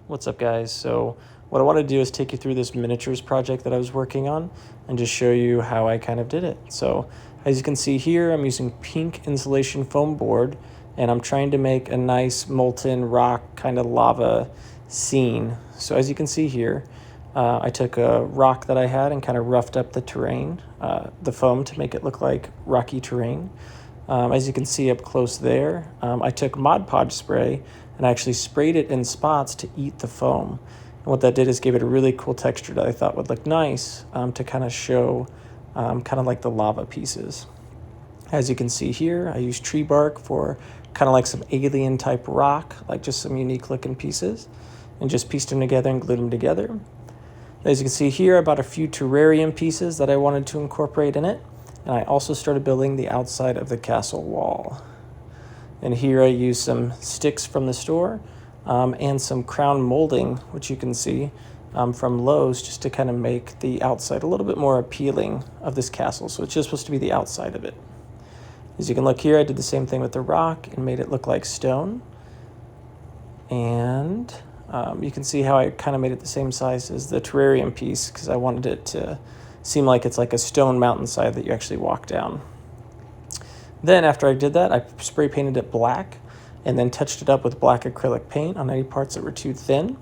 What's up, guys? So what I want to do is take you through this miniatures project that I was working on and just show you how I kind of did it. So as you can see here, I'm using pink insulation foam board, and I'm trying to make a nice molten rock kind of lava scene. So as you can see here, I took a rock that I had and kind of roughed up the terrain, the foam, to make it look like rocky terrain. As you can see up close there, I took Mod Podge spray and I actually sprayed it in spots to eat the foam. And what that did is gave it a really cool texture that I thought would look nice to kind of show kind of like the lava pieces. As you can see here, I used tree bark for kind of like some alien type rock, like just some unique looking pieces, and just pieced them together and glued them together. As you can see here, I bought a few terrarium pieces that I wanted to incorporate in it. And I also started building the outside of the castle wall. And here I used some sticks from the store and some crown molding, which you can see from Lowe's, just to kind of make the outside a little bit more appealing of this castle. So it's just supposed to be the outside of it. As you can look here, I did the same thing with the rock and made it look like stone. And you can see how I kind of made it the same size as the terrarium piece because I wanted it to seem like it's like a stone mountainside that you actually walk down. Then after I did that, I spray painted it black and then touched it up with black acrylic paint on any parts that were too thin.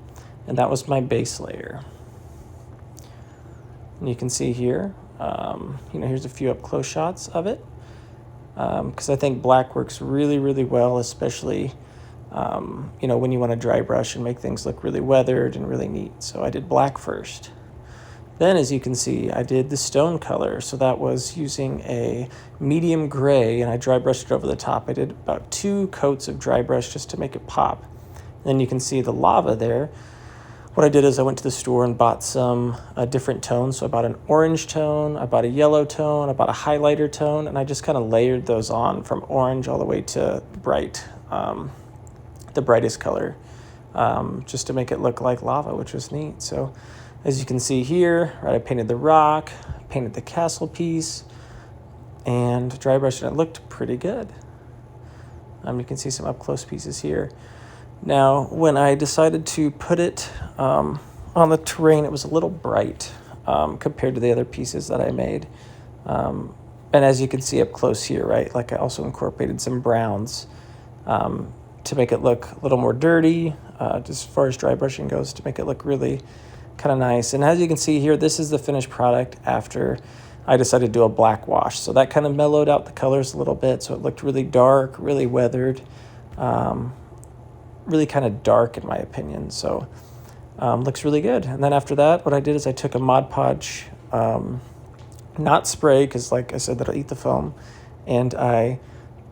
And that was my base layer. And you can see here, here's a few up close shots of it. Because I think black works really, really well, especially, when you want to dry brush and make things look really weathered and really neat. So I did black first. Then, as you can see, I did the stone color. So that was using a medium gray, and I dry brushed it over the top. I did about 2 coats of dry brush just to make it pop. Then you can see the lava there. What I did is I went to the store and bought some different tones. So I bought an orange tone, I bought a yellow tone, I bought a highlighter tone, and I just kind of layered those on from orange all the way to bright, the brightest color, just to make it look like lava, which was neat. So as you can see here, right, I painted the rock, painted the castle piece, and dry brushed it. It looked pretty good. You can see some up close pieces here. Now, when I decided to put it on the terrain, it was a little bright compared to the other pieces that I made. And as you can see up close here, right, like I also incorporated some browns to make it look a little more dirty, just as far as dry brushing goes, to make it look really kind of nice. And as you can see here, this is the finished product after I decided to do a black wash. So that kind of mellowed out the colors a little bit, so it looked really dark, really weathered, really kind of dark in my opinion. So looks really good. And then after that, what I did is I took a Mod Podge, not spray, because like I said, that'll eat the foam, and I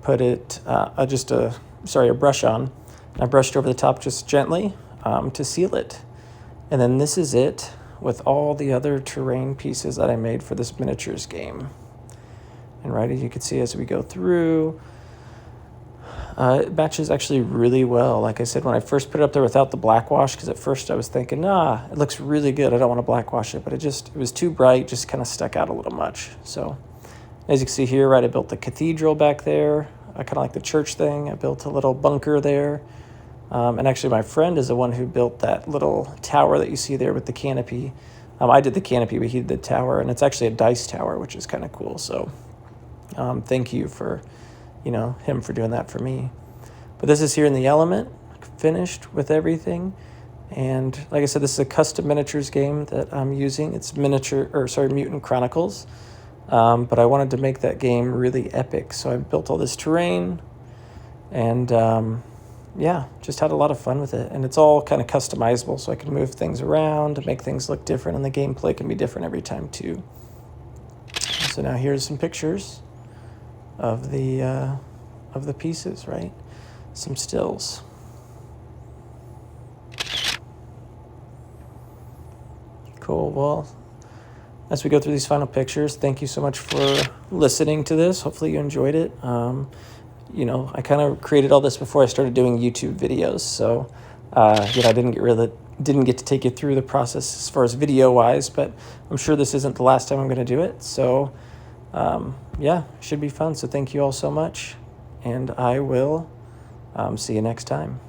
put it a brush on. I brushed over the top just gently to seal it. And then this is it with all the other terrain pieces that I made for this miniatures game. And right, as you can see as we go through, it matches actually really well. Like I said, when I first put it up there without the black wash, because at first I was thinking, it looks really good, I don't want to black wash it, but it was too bright, just kind of stuck out a little much. So as you can see here, right, I built the cathedral back there. I kind of like the church thing. I built a little bunker there. And actually my friend is the one who built that little tower that you see there with the canopy. I did the canopy, but he did the tower, and it's actually a dice tower, which is kind of cool. So thank you for, him for doing that for me. But this is here in the element, finished with everything. And like I said, this is a custom miniatures game that I'm using. It's Mutant Chronicles. But I wanted to make that game really epic. So I built all this terrain and, just had a lot of fun with it. And it's all kind of customizable, so I can move things around, make things look different, and the gameplay can be different every time too. So now here's some pictures of the pieces, right? Some stills. Cool. Well, as we go through these final pictures, thank you so much for listening to this. Hopefully you enjoyed it. I kind of created all this before I started doing YouTube videos, so I didn't get to take you through the process as far as video-wise, but I'm sure this isn't the last time I'm going to do it. So, should be fun. So thank you all so much, and I will see you next time.